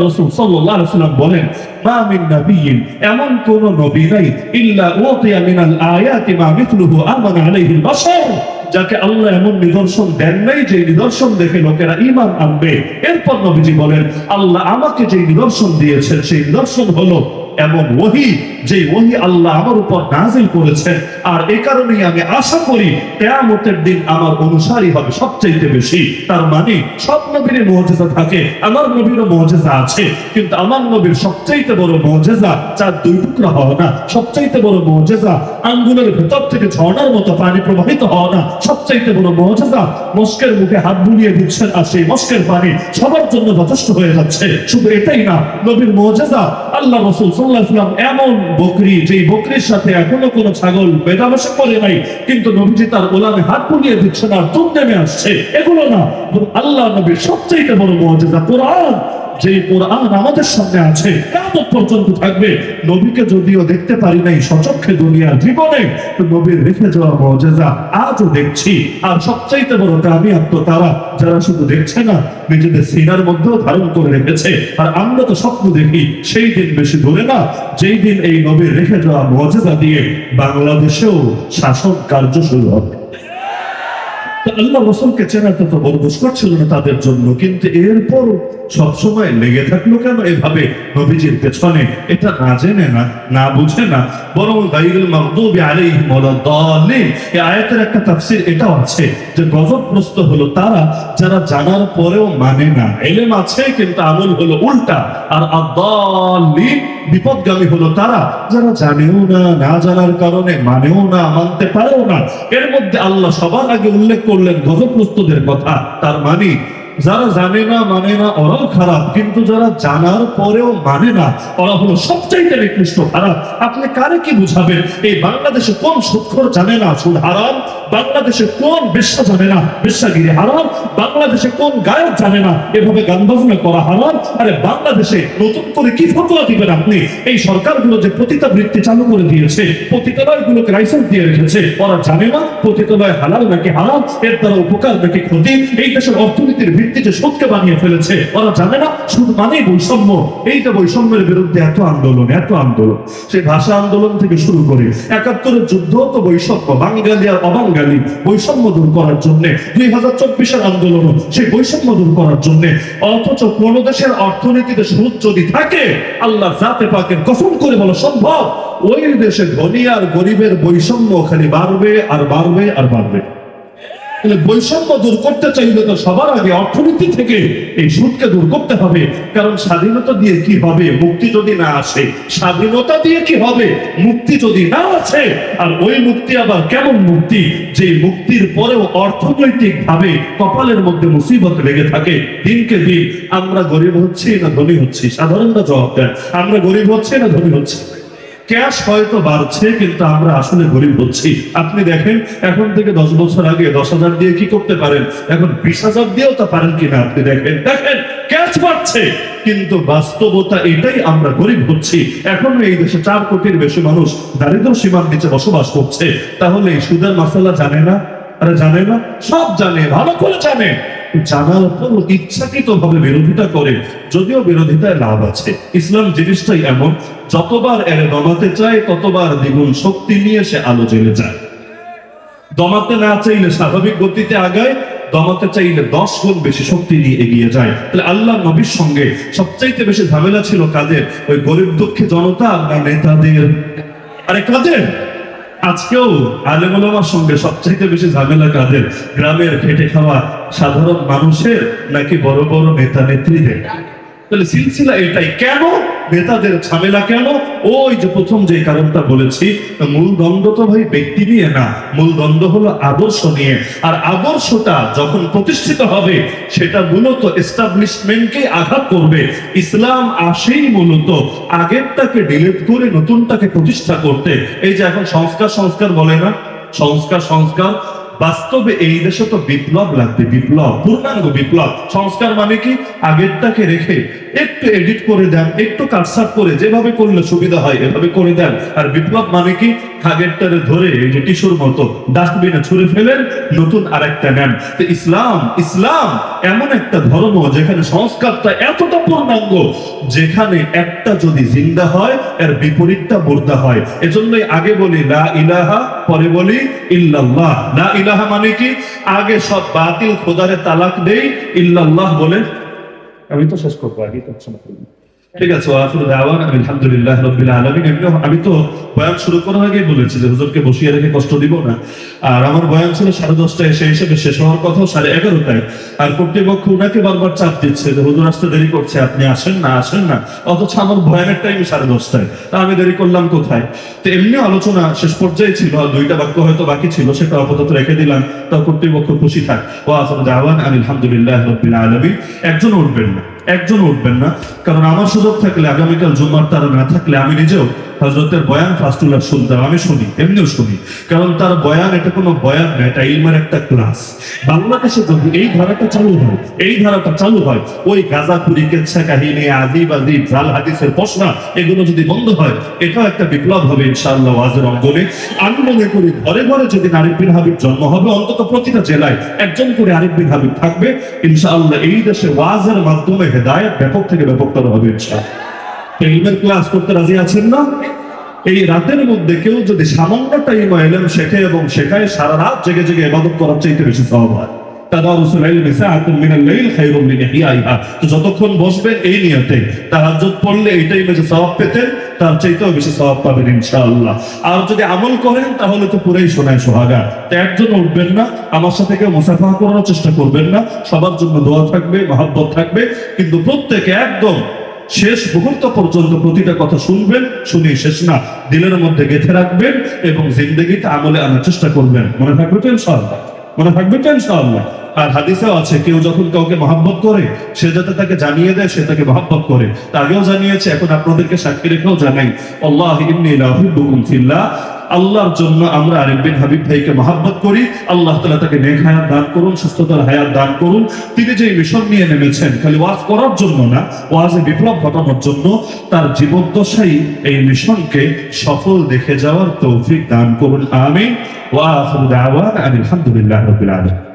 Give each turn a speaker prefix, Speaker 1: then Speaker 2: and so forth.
Speaker 1: রাসূল সাল্লাল্লাহু আলাইহি ওয়াসাল্লাম বলেন, মা মিন নাবিয়্যিন, এমন কোন নবী নাই ইল্লা উতিয়া মিনাল আয়াতি মা মিথলুহু আমানা আলাইহিল বাশার, যাকে আল্লাহ এমন নিদর্শন দেন নাই যে নিদর্শন দেখে লোকেরা ঈমান আনবে। এরপর নবীজি বলেন, আল্লাহ আমাকে যে নিদর্শন দিয়েছেন সেই নিদর্শন হলো এমন ওহী, যে ওহী আল্লাহ আমার উপর নাযিল করেছেন। আর এই কারণেই আমি আশা করি কিয়ামতের দিন আমার অনুসারী হবে সবচেয়ে বেশি। তার মানে সব নবীর মুজিজা থাকে, আমার নবীরও মুজিজা আছে, কিন্তু আমার নবীর সবচেয়ে বড় মুজিজা চার দুই টুকরা হওয়া না। সবচেয়ে বড় মুজিজা আঙ্গুলের ভেতর থেকে ঝর্ণার মতো পানি প্রবাহিত হওয়া না। সবচেয়ে বড় মুজিজা মস্কের মুখে হাত বুলিয়ে দিচ্ছেন আর সেই মস্কের পানি সবার জন্য যথেষ্ট হয়ে যাচ্ছে। শুধু এটাই না, নবীর মুজিজা আল্লাহ রাসূল সাল্লাল্লাহু আলাইহি ওয়াসাল্লাম এমন বকরি, যেই বকরির সাথে এখনো কোনো ছাগল মেলামেশা করে নাই, কিন্তু নবীজি তার গোলামে হাত বুলিয়ে দিচ্ছেন আর দুধ নেমে আসছে। এগুলো না, আল্লাহ নবীর সবচেয়ে বড় মুজিজা কোরআন। যে কোরআন আমাদের সামনে আছে, কিয়ামত পর্যন্ত থাকবে। নবীকে যদিও দেখতে পারি নাই সচক্ষে দুনিয়ার জীবনে, তো নবীর রেখে যাওয়া মুজিজা আজও দেখছি। আর সবচাইতে বড় কামিয়াব তো তারা যারা শুধু দেখছে না, নিজেদের সিনার মধ্যেও ধারণ করে রেখেছে। আর আমরা তো স্বপ্ন দেখি সেই দিন বেশি দূরে না, যেই দিন এই নবীর রেখে যাওয়া মুজিজা দিয়ে বাংলাদেশেও শাসন কার্য শুরু হবে। আল্লাহ রাসূলকে চেনাটা তো বড় দুষ্কর ছিল না তাদের জন্য, কিন্তু এরপর সবসময় লেগে থাকলো কেন এভাবে নবীজির পেছনে? এটা না জেনে না, না বুঝে না, বরং গায়রুল মাগদুবি আলাইহিম ওয়ালাদ-দাল্লিন, এই আয়াতের একটা তাফসীর এটাও আছে যে গজবগ্রস্ত হলো তারা যারা জানার পরেও মানে না। ইলম আছে কিন্তু আমল হলো উল্টা। আর আদ-দাল্লিন, বিপদগামী হলো তারা যারা জানেও না, না জানার কারণে মানেও না, মানতে পারেও না। এর মধ্যে আল্লাহ সবার আগে উল্লেখ করলেন গজবগ্রস্তদের কথা। তার মানে যারা জানে না, মানে না, ওরাও খারাপ, কিন্তু যারা জানার পরেও মানে না, ওরা হলো সবচাইতে নিকৃষ্ট খারাপ। আপনি কারে কি বুঝাবেন? এই বাংলাদেশে কোন সুদখোর জানে না সুদ হারাম? বাংলাদেশে কোন বেশ্যা জানে না বেশ্যাগিরি হারাম? বাংলাদেশে কোন গায়ক জানে না এভাবে গান বাজনা করা হারাম? আরে বাংলাদেশে নতুন করে কি ফতোয়া দিবেন আপনি? এই সরকারগুলো যে পতিতাবৃত্তি চালু করে দিয়েছে, পতিতালয়গুলোকে লাইসেন্স দিয়ে রেখেছে, ওরা জানে না পতিতালয় হালাল নাকি হারাম, এর দ্বারা উপকার নাকি ক্ষতি, এই দেশের অর্থনীতির ভিত্তি যে সুদকে বানিয়ে ফেলেছে, ওরা জানে না সুদ মানেই বৈষম্য। এই যে বৈষম্যের বিরুদ্ধে এত আন্দোলন, এত আন্দোলন, সেই ভাষা আন্দোলন থেকে শুরু করে ৭১-এর যুদ্ধ তো বৈষম্য, বাঙালি আর অবাঙালি বৈষম্য দূর করার জন্য, ২০২৪-এর আন্দোলন সেই বৈষম্য দূর করার জন্য। অথচ কোন দেশের অর্থনীতিতে সুদ যদি থাকে, আল্লাহ জাতে পাকের কসম করে বলা সম্ভব, ওই দেশে ধনী আর গরিবের বৈষম্য খালি বাড়বে আর বাড়বে আর বাড়বে। বৈষম্য দূর করতে চাইলে তো সবার আগে অর্থনীতি থেকে এই সুদকে দূর করতে হবে। কারণ স্বাধীনতা দিয়ে কি হবে মুক্তি যদি না আসে? স্বাধীনতা দিয়ে কি হবে মুক্তি যদি না আছে? আর ওই মুক্তি আবার কেমন মুক্তি, যে মুক্তির পরেও অর্থনৈতিক ভাবে কপালের মধ্যে মুসিবত লেগে থাকে দিনকে দিন। আমরা গরিব হচ্ছি না ধনী হচ্ছি? সাধারণরা জবাব দেন, আমরা গরিব হচ্ছি না ধনী হচ্ছি? ক্যাশ হয়তো বাড়ছে, কিন্তু আমরা আসলে গরিব হচ্ছি। আপনি দেখেন, এখন থেকে ১০ বছর আগে ১০,০০০ দিয়ে কি করতে পারেন, এখন ২০,০০০ দিয়েও তা পারেন কিনা আপনি দেখেন। দেখেন ক্যাশ বাড়ছে, কিন্তু বাস্তবতা এটাই, আমরা গরিব হচ্ছি। এখন এই দেশে ৪ কোটির বেশি মানুষ দারিদ্র সীমার নিচে বসবাস করছে। তাহলে এই সুদের মাসালা জানে না? আরে জানে না, সব জানে, ভালো করে জানে, জানার পর ইচ্ছাকৃত ভাবে বিরোধিতা করে। যদিও বিরোধিতায় লাভ আছে, ইসলাম জিনিসটাই এমন, যতবার এর দমাতে চায় ততবার দ্বিগুণ শক্তি নিয়ে সে আলো জ্বেলে যায়। দমাতে না চাইলে স্বাভাবিক গতিতে আগায়, দমাতে চাইলে ১০ গুণ বেশি শক্তি নিয়ে এগিয়ে যায়। তাহলে আল্লাহ নবীর সঙ্গে সবচাইতে বেশি ঝামেলা ছিল কাদের? ওই গরিব দুঃখী জনতা না নেতাদের? আরে কাদের? আজকেও আলেম ওলামার সঙ্গে সবচাইতে বেশি ঝামেলা কাদের? গ্রামের খেটে খাওয়া সাধারণ মানুষের নাকি বড় বড় নেতা নেত্রীদের? তাহলে সিলসিলা এটাই। কেন নেতাদের ঝামেলা কেন? ওই যে প্রথম যে কারণটা বলেছি, মূল দ্বন্দ্ব তো ভাই ব্যক্তি নিয়ে না, মূল দ্বন্দ্ব হলো আদর্শ নিয়ে। আর আদর্শটা যখন প্রতিষ্ঠিত হবে, সেটা মূলত এস্টাবলিশমেন্টকে আঘাত করবে। ইসলাম আসেই মূলত আগেরটাকে ডিলিট করে নতুনটাকে প্রতিষ্ঠা করতে। এই যে এখন সংস্কার সংস্কার বলে না, সংস্কার, বাস্তবে এই দেশে তো বিপ্লব লাগবে, বিপ্লব, পূর্ণাঙ্গ বিপ্লব। সংস্কার মানে কি? আগেরটাকে রেখে একটু এডিট করে দেন, একটু কাটছাট করে যেভাবে করলে সুবিধা হয় এভাবে করে দেন। আর বিপ্লব মানে কি? আগেরটারে ধরে এই যে টিস্যুর মতো ডাস্টবিনে ছুঁড়ে ফেলেন, নতুন আরেকটা নেন। তো ইসলাম এমন একটা ধর্ম যেখানে সংস্কারটা এতটা পূর্ণাঙ্গ, যেখানে একটা যদি জিন্দা হয় এর বিপরীতটা মুর্দা হয়। এজন্যই আগে বলি লা ইলাহা, পরে বলি ইল্লাল্লাহ। লা ইলাহা মানে কি? আগে সব বাতিল খোদারে তালাক দেই, ইল্লাল্লাহ বলে আমি তো শেষ করবো, আগে তো ঠিক আছে। আখিরু দাওয়ানা আলহামদুলিল্লাহ রাব্বিল আলামিন। আমি তো বয়ান শুরু করার আগেই বলেছি যে হুজুরকে বসিয়ে রেখে কষ্ট দিব না। আর আমার বয়ান ছিল 10:30টায়, সেই হিসেবে শেষ হওয়ার কথা 11:30টায়। আর কর্তৃপক্ষ উনাকে বারবার চাপ দিচ্ছে যে হুজুর আসতে দেরি করছে, আপনি আসেন না, অথচ আমার বয়ানের টাইম 10:30টায়। তা আমি দেরি করলাম কোথায়? তো এমনি আলোচনা শেষ পর্যায়ে ছিল, 2টা বাক্য হয়তো বাকি ছিল, সেটা আপাতত রেখে দিলাম। তা কর্তৃপক্ষ খুশি থাক। আখিরু দাওয়ানা আলহামদুলিল্লাহ রাব্বিল আলামিন। একজন উঠবেন না, কারণ আমার সুযোগ থাকলে আগামীকাল জুম্মার তারা না থাকলে আমি নিজেও হযরতের বয়ান ফাস্টুল্লাহ শুনতাম। আমি শুনি, এমনিও শুনি, কারণ তার বয়ান এটা কোনো বয়ান না, এটা ইলমের একটা ক্লাস। বাংলাদেশে যদি এই ধারাটা চালু হয়, ওই গাঁজাখুরি, কেচ্ছা কাহিনী, আদিব জাল হাদিসের প্রশ্ন, এগুলো যদি বন্ধ হয়, এটাও একটা বিপ্লব হবে ইনশাআল্লাহ ওয়াজের অঙ্গনে। আমি মনে করি ঘরে ঘরে যদি আরিফ বিন হাবিব জন্ম হবে, অন্তত প্রতিটা জেলায় একজন করে আরিফ বিন হাবিব থাকবে ইনশাআল্লাহ। এই দেশে ওয়াজের মাধ্যমে হেদায়েত ব্যাপক থেকে ব্যাপকতর হবে ইনশাআল্লাহ। ইলমের ক্লাস করতে রাজি আছেন না? এই রাতের মধ্যে কেউ যদি সামান্য টাইম ইলম শেখে এবং শেখায়, সারা রাত জেগে জেগে ইবাদত করার চাইতে বেশি সওয়াব হয়। তাদারুসুল ইলমি সাআতুন মিনাল লাইল খায়রুম মিন ইহইয়াহা। তো যতক্ষণ বসবেন এই নিয়তে, তাহাজ্জুদ পড়লে এই টাইমে যে সওয়াব পেতেন তার চাইতেও বেশি সওয়াব পাবেন ইনশাআল্লাহ। আর যদি আমল করেন তাহলে তো পুরাই সোনায় সোহাগা। তো একজন উঠবেন না, আমার সাথে কেউ মুসাফাহা করার চেষ্টা করবেন না। সবার জন্য দোয়া থাকবে, মহব্বত থাকবে, কিন্তু প্রত্যেকে একদম শেষ মুহূর্ত পর্যন্ত প্রতিটা কথা শুনবেন, শুনে শেষ না, দিলের মধ্যে গেঁথে রাখবেন এবং জিন্দেগিতে আমলে আনার চেষ্টা করবেন। মনে থাকবে তো ইনশাআল্লাহ। আর হাদিসেও আছে, কেউ যখন কাউকে মহব্বত করে সে যাতে তাকে জানিয়ে দেয় সে তাকে মহব্বত করে। তা আগেও জানিয়েছে, এখন আপনাদেরকে সাক্ষী রেখেও জানাই, আল্লাহি ইন্নী লা উহিব্বুকুম ফিল্লাহ। আল্লাহর জন্য আমরা আরিফ বিন হাবিব ভাইকে মহব্বত করি। আল্লাহ তাআলা তাকে নেক হায়াত দান করুন, সুস্থতার হায়াত দান করুন। তিনি যে মিশন নিয়ে নেমেছেন, খালি ওয়াজ করার জন্য না, ওয়াজে বিপ্লব ঘটানোর জন্য, তার জীবদ্দশাই এই মিশনকে সফল দেখে যাওয়ার তৌফিক দান করুন। আমিন। ওয়া আখিরু দাওয়ানা আলহামদুলিল্লাহি রাব্বিল আলামিন।